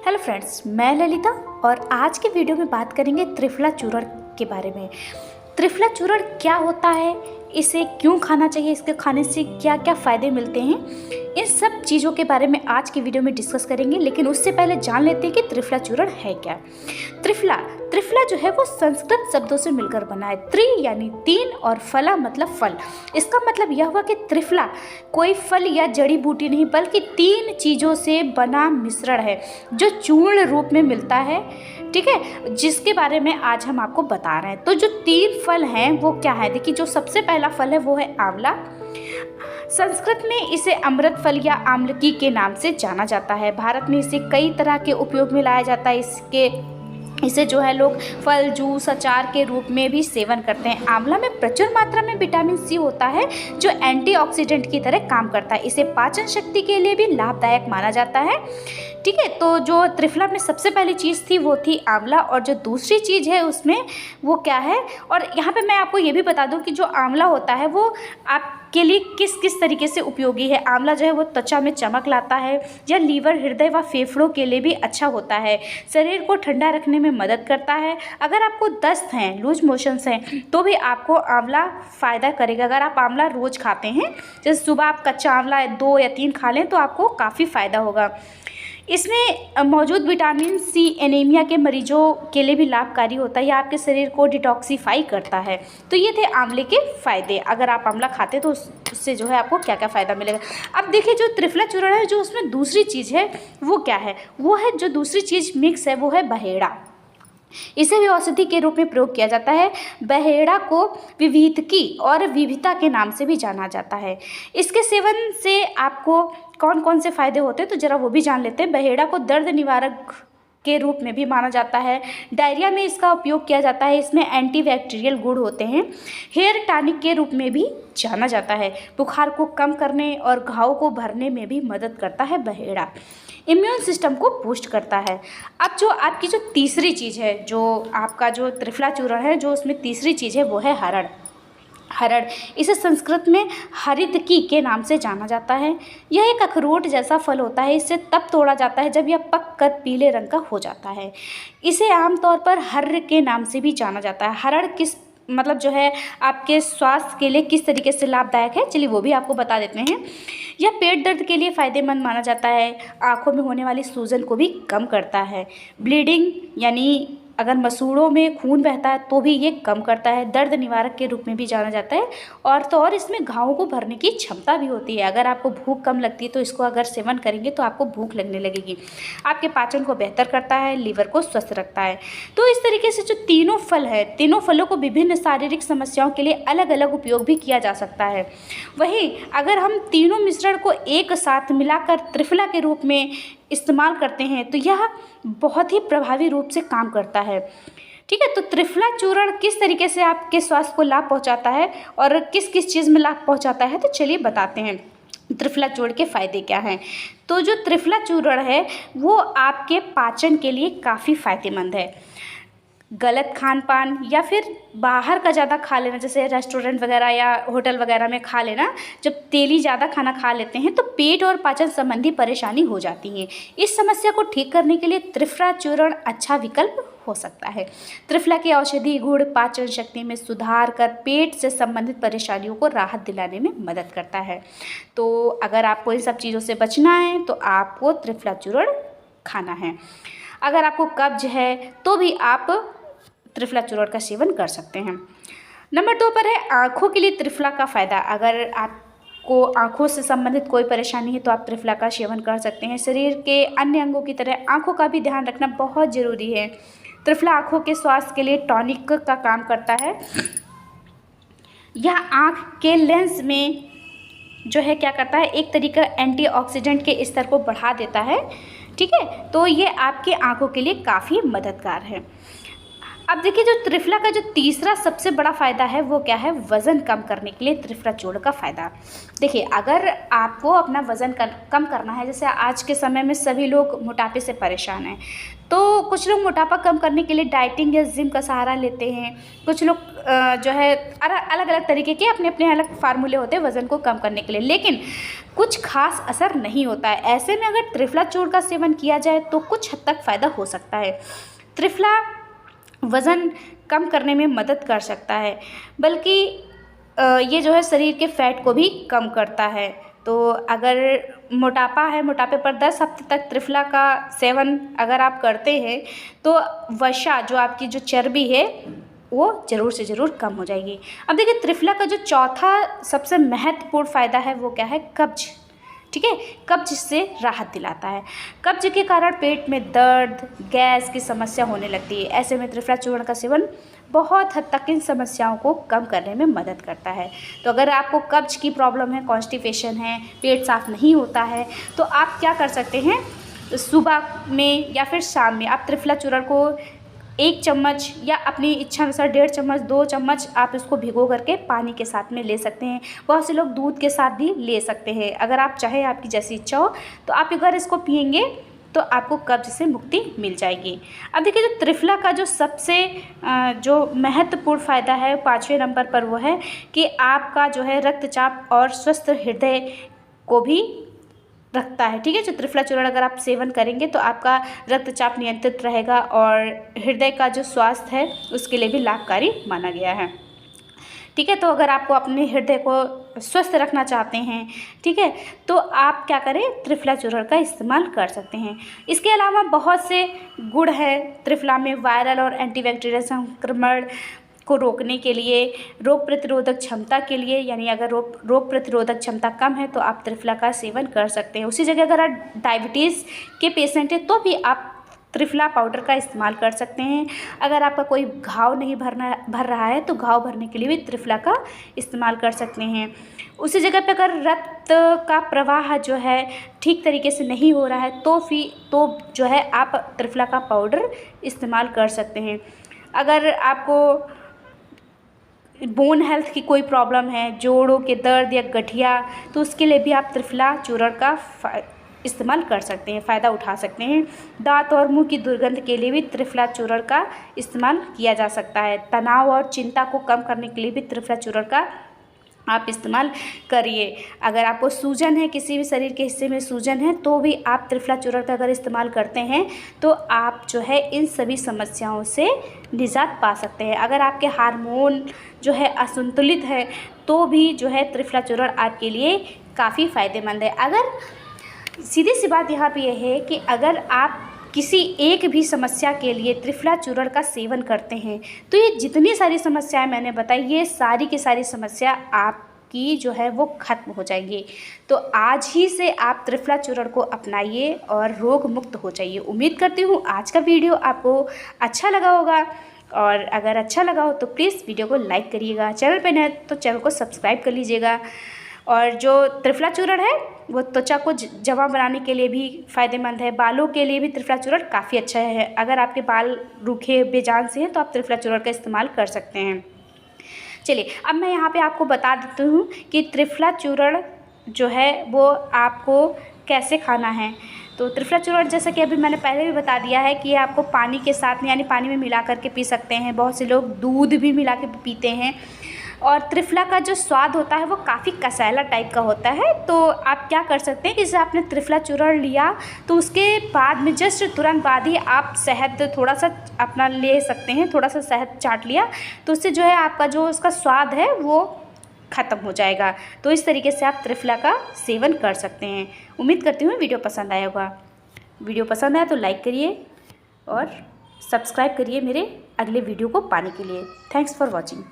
Hello friends, मैं ललिता और आज के वीडियो में बात करेंगे त्रिफला चूर्ण के बारे में। त्रिफला चूर्ण क्या होता है, इसे क्यों खाना चाहिए, इसके खाने से क्या क्या फ़ायदे मिलते हैं, इन सब चीज़ों के बारे में आज की वीडियो में डिस्कस करेंगे। लेकिन उससे पहले जान लेते हैं कि त्रिफला चूर्ण है क्या। त्रिफला त्रिफला जो है वो संस्कृत शब्दों से मिलकर बना है। त्रि यानी तीन और फला मतलब फल। इसका मतलब यह हुआ कि त्रिफला कोई फल या जड़ी बूटी नहीं बल्कि तीन चीज़ों से बना मिश्रण है जो चूर्ण रूप में मिलता है, ठीक है, जिसके बारे में आज हम आपको बता रहे हैं। तो जो तीन फल हैं वो क्या है, देखिए जो सबसे पहला फल है वो है आंवला। संस्कृत में इसे अमृत फल या आम्लकी के नाम से जाना जाता है। भारत में इसे कई तरह के उपयोग में लाया जाता है। इसे जो है लोग फल, जूस, अचार के रूप में भी सेवन करते हैं। आंवला में प्रचुर मात्रा में विटामिन सी होता है जो एंटीऑक्सीडेंट की तरह काम करता है। इसे पाचन शक्ति के लिए भी लाभदायक माना जाता है, ठीक है। तो जो त्रिफला में सबसे पहली चीज़ थी वो थी आंवला, और जो दूसरी चीज़ है उसमें वो क्या है, और यहाँ पे मैं आपको ये भी बता दूँ कि जो आंवला होता है वो आपके लिए किस किस तरीके से उपयोगी है। आंवला जो है वो त्वचा में चमक लाता है, या लीवर, हृदय व फेफड़ों के लिए भी अच्छा होता है। शरीर को ठंडा रखने में मदद करता है। अगर आपको दस्त हैं, लूज मोशंस हैं, तो भी आपको आंवला फ़ायदा करेगा। अगर आप आंवला रोज़ खाते हैं, जैसे सुबह आप कच्चा आंवला 2 या 3 खा लें तो आपको काफ़ी फ़ायदा होगा। इसमें मौजूद विटामिन सी एनीमिया के मरीजों के लिए भी लाभकारी होता है, या आपके शरीर को डिटॉक्सिफाई करता है। तो ये थे आंवले के फ़ायदे। अगर आप आंवला खाते तो उससे जो है आपको क्या क्या फ़ायदा मिलेगा। अब देखिए जो त्रिफला चूर्ण है, जो उसमें दूसरी चीज़ है वो क्या है, वो है जो दूसरी चीज़ मिक्स है वो है बहेड़ा। इसे भी औषधि के रूप में प्रयोग किया जाता है। बहेड़ा को विविधकी और विविधता के नाम से भी जाना जाता है। इसके सेवन से आपको कौन कौन से फायदे होते हैं तो जरा वो भी जान लेते हैं। बहेड़ा को दर्द निवारक के रूप में भी माना जाता है। डायरिया में इसका उपयोग किया जाता है। इसमें एंटीबैक्टीरियल गुण होते हैं। हेयर टॉनिक के रूप में भी जाना जाता है। बुखार को कम करने और घाव को भरने में भी मदद करता है बहेड़ा। इम्यून सिस्टम को बूस्ट करता है। अब जो आपकी जो तीसरी चीज़ है, जो आपका जो त्रिफला चूर्ण है, जो उसमें तीसरी चीज़ है वो है हरड़। हरड़, इसे संस्कृत में हरितकी के नाम से जाना जाता है। यह एक अखरोट जैसा फल होता है। इसे तब तोड़ा जाता है जब यह पक कर पीले रंग का हो जाता है। इसे आमतौर पर हर्र के नाम से भी जाना जाता है। हरड़ किस मतलब जो है आपके स्वास्थ्य के लिए किस तरीके से लाभदायक है, चलिए वो भी आपको बता देते हैं। यह पेट दर्द के लिए फ़ायदेमंद माना जाता है। आँखों में होने वाली सूजन को भी कम करता है। ब्लीडिंग यानी अगर मसूड़ों में खून बहता है तो भी ये कम करता है। दर्द निवारक के रूप में भी जाना जाता है। और तो और इसमें घावों को भरने की क्षमता भी होती है। अगर आपको भूख कम लगती है तो इसको अगर सेवन करेंगे तो आपको भूख लगने लगेगी। आपके पाचन को बेहतर करता है, लीवर को स्वस्थ रखता है। तो इस तरीके से जो तीनों फल है, तीनों फलों को विभिन्न शारीरिक समस्याओं के लिए अलग अलग उपयोग भी किया जा सकता है। वहीं अगर हम तीनों मिश्रण को एक साथ मिलाकर त्रिफला के रूप में इस्तेमाल करते हैं तो यह बहुत ही प्रभावी रूप से काम करता है, ठीक है। तो त्रिफला चूर्ण किस तरीके से आपके स्वास्थ्य को लाभ पहुंचाता है और किस किस चीज़ में लाभ पहुंचाता है, तो चलिए बताते हैं त्रिफला चूर्ण के फ़ायदे क्या हैं। तो जो त्रिफला चूर्ण है वो आपके पाचन के लिए काफ़ी फ़ायदेमंद है। गलत खान पान या फिर बाहर का ज़्यादा खा लेना, जैसे रेस्टोरेंट वगैरह या होटल वगैरह में खा लेना, जब तेली ज़्यादा खाना खा लेते हैं तो पेट और पाचन संबंधी परेशानी हो जाती है। इस समस्या को ठीक करने के लिए त्रिफला चूर्ण अच्छा विकल्प हो सकता है। त्रिफला के औषधि गुण पाचन शक्ति में सुधार कर पेट से संबंधित परेशानियों को राहत दिलाने में मदद करता है। तो अगर आपको इन सब चीज़ों से बचना है तो आपको त्रिफला चूर्ण खाना है। अगर आपको कब्ज है तो भी आप त्रिफला चूर्ण का सेवन कर सकते हैं। नंबर 2 पर है आँखों के लिए त्रिफला का फ़ायदा। अगर आपको आँखों से संबंधित कोई परेशानी है तो आप त्रिफला का सेवन कर सकते हैं। शरीर के अन्य अंगों की तरह आँखों का भी ध्यान रखना बहुत ज़रूरी है। त्रिफला आँखों के स्वास्थ्य के लिए टॉनिक का काम करता है। यह आँख के लेंस में जो है क्या करता है, एक तरीका एंटीऑक्सीडेंट के स्तर को बढ़ा देता है, ठीक है। तो ये आपके आँखों के लिए काफ़ी मददगार है। अब देखिए, जो त्रिफला का जो तीसरा सबसे बड़ा फ़ायदा है वो क्या है, वज़न कम करने के लिए त्रिफला चूर्ण का फ़ायदा। देखिए, अगर आपको अपना वज़न कम करना है, जैसे आज के समय में सभी लोग मोटापे से परेशान हैं, तो कुछ लोग मोटापा कम करने के लिए डाइटिंग या जिम का सहारा लेते हैं। कुछ लोग जो है अलग अलग तरीके के अपने अपने अलग फार्मूले होते हैं वज़न को कम करने के लिए, लेकिन कुछ खास असर नहीं होता है। ऐसे में अगर त्रिफला चूर्ण का सेवन किया जाए तो कुछ हद तक फ़ायदा हो सकता है। त्रिफला वज़न कम करने में मदद कर सकता है, बल्कि ये जो है शरीर के फैट को भी कम करता है। तो अगर मोटापा है, मोटापे पर 10 हफ्ते तक त्रिफला का सेवन अगर आप करते हैं तो वसा जो आपकी जो चर्बी है वो ज़रूर से ज़रूर कम हो जाएगी। अब देखिए, त्रिफला का जो चौथा सबसे महत्वपूर्ण फ़ायदा है वो क्या है, कब्ज। ठीक है, कब्ज से राहत दिलाता है। कब्ज के कारण पेट में दर्द, गैस की समस्या होने लगती है। ऐसे में त्रिफला चूर्ण का सेवन बहुत हद तक इन समस्याओं को कम करने में मदद करता है। तो अगर आपको कब्ज की प्रॉब्लम है, कॉन्स्टिपेशन है, पेट साफ नहीं होता है, तो आप क्या कर सकते हैं, सुबह में या फिर शाम में आप त्रिफला चूर्ण को 1 चम्मच या अपनी इच्छा अनुसार 1.5 चम्मच, 2 चम्मच आप इसको भिगो करके पानी के साथ में ले सकते हैं। बहुत से लोग दूध के साथ भी ले सकते हैं। अगर आप चाहें, आपकी जैसी इच्छा हो, तो आप अगर इसको पिएंगे तो आपको कब्ज से मुक्ति मिल जाएगी। अब देखिए, जो त्रिफला का जो सबसे जो महत्वपूर्ण फ़ायदा है 5वें नंबर पर वो है कि आपका जो है रक्तचाप और स्वस्थ हृदय को भी रखता है। ठीक है, जो त्रिफला चूर्ण अगर आप सेवन करेंगे तो आपका रक्तचाप नियंत्रित रहेगा और हृदय का जो स्वास्थ्य है उसके लिए भी लाभकारी माना गया है। ठीक है, तो अगर आपको अपने हृदय को स्वस्थ रखना चाहते हैं, ठीक है, तो आप क्या करें, त्रिफला चूर्ण का इस्तेमाल कर सकते हैं। इसके अलावा बहुत से गुण हैं त्रिफला में, वायरल और एंटीबैक्टीरियल संक्रमण को रोकने के लिए, रोग प्रतिरोधक क्षमता के लिए, यानी अगर रोग प्रतिरोधक क्षमता कम है तो आप त्रिफला का सेवन कर सकते हैं। उसी जगह अगर आप डायबिटीज़ के पेशेंट हैं तो भी आप त्रिफला पाउडर का इस्तेमाल कर सकते हैं। अगर आपका कोई घाव नहीं भर रहा है तो घाव भरने के लिए भी त्रिफला का इस्तेमाल कर सकते हैं। उसी जगह पे अगर रक्त का प्रवाह जो है ठीक तरीके से नहीं हो रहा है तो जो है आप त्रिफला का पाउडर इस्तेमाल कर सकते हैं। अगर आपको बोन हेल्थ की कोई प्रॉब्लम है, जोड़ों के दर्द या गठिया, तो उसके लिए भी आप त्रिफला चूर्ण का इस्तेमाल कर सकते हैं, फ़ायदा उठा सकते हैं। दांत और मुंह की दुर्गंध के लिए भी त्रिफला चूर्ण का इस्तेमाल किया जा सकता है। तनाव और चिंता को कम करने के लिए भी त्रिफला चूर्ण का आप इस्तेमाल करिए। अगर आपको सूजन है, किसी भी शरीर के हिस्से में सूजन है, तो भी आप त्रिफला चूर्ण का अगर इस्तेमाल करते हैं तो आप जो है इन सभी समस्याओं से निजात पा सकते हैं। अगर आपके हार्मोन जो है असंतुलित है तो भी जो है त्रिफला चूर्ण आपके लिए काफ़ी फ़ायदेमंद है। अगर सीधी सी बात यहाँ पे यह है कि अगर आप किसी एक भी समस्या के लिए त्रिफला चूर्ण का सेवन करते हैं तो ये जितनी सारी समस्याएं मैंने बताई, ये सारी की सारी समस्या आपकी जो है वो खत्म हो जाएगी। तो आज ही से आप त्रिफला चूर्ण को अपनाइए और रोग मुक्त हो जाइए। उम्मीद करती हूँ आज का वीडियो आपको अच्छा लगा होगा, और अगर अच्छा लगा हो तो प्लीज़ वीडियो को लाइक करिएगा। चैनल पे नए तो चैनल को सब्सक्राइब कर लीजिएगा। और जो त्रिफला चूर्ण है वो त्वचा को जमा बनाने के लिए भी फ़ायदेमंद है। बालों के लिए भी त्रिफला चूर्ण काफ़ी अच्छा है। अगर आपके बाल रूखे बेजान से हैं तो आप त्रिफला चूर्ण का इस्तेमाल कर सकते हैं। चलिए, अब मैं यहाँ पे आपको बता देती हूँ कि त्रिफला चूर्ण जो है वो आपको कैसे खाना है। तो त्रिफला चूर्ण जैसा कि अभी मैंने पहले भी बता दिया है कि आपको पानी के साथ में, यानी पानी में मिला करके पी सकते हैं। बहुत से लोग दूध भी मिला के पीते हैं। और त्रिफला का जो स्वाद होता है वो काफ़ी कसैला टाइप का होता है। तो आप क्या कर सकते हैं कि जैसे आपने त्रिफला चूर्ण लिया तो उसके बाद में जस्ट तुरंत बाद ही आप शहद थोड़ा सा अपना ले सकते हैं। थोड़ा सा शहद चाट लिया तो उससे जो है आपका जो उसका स्वाद है वो ख़त्म हो जाएगा। तो इस तरीके से आप त्रिफला का सेवन कर सकते हैं। उम्मीद करती हूँ वीडियो पसंद आया होगा। वीडियो पसंद आया तो लाइक करिए और सब्सक्राइब करिए मेरे अगले वीडियो को पाने के लिए। Thanks for watching.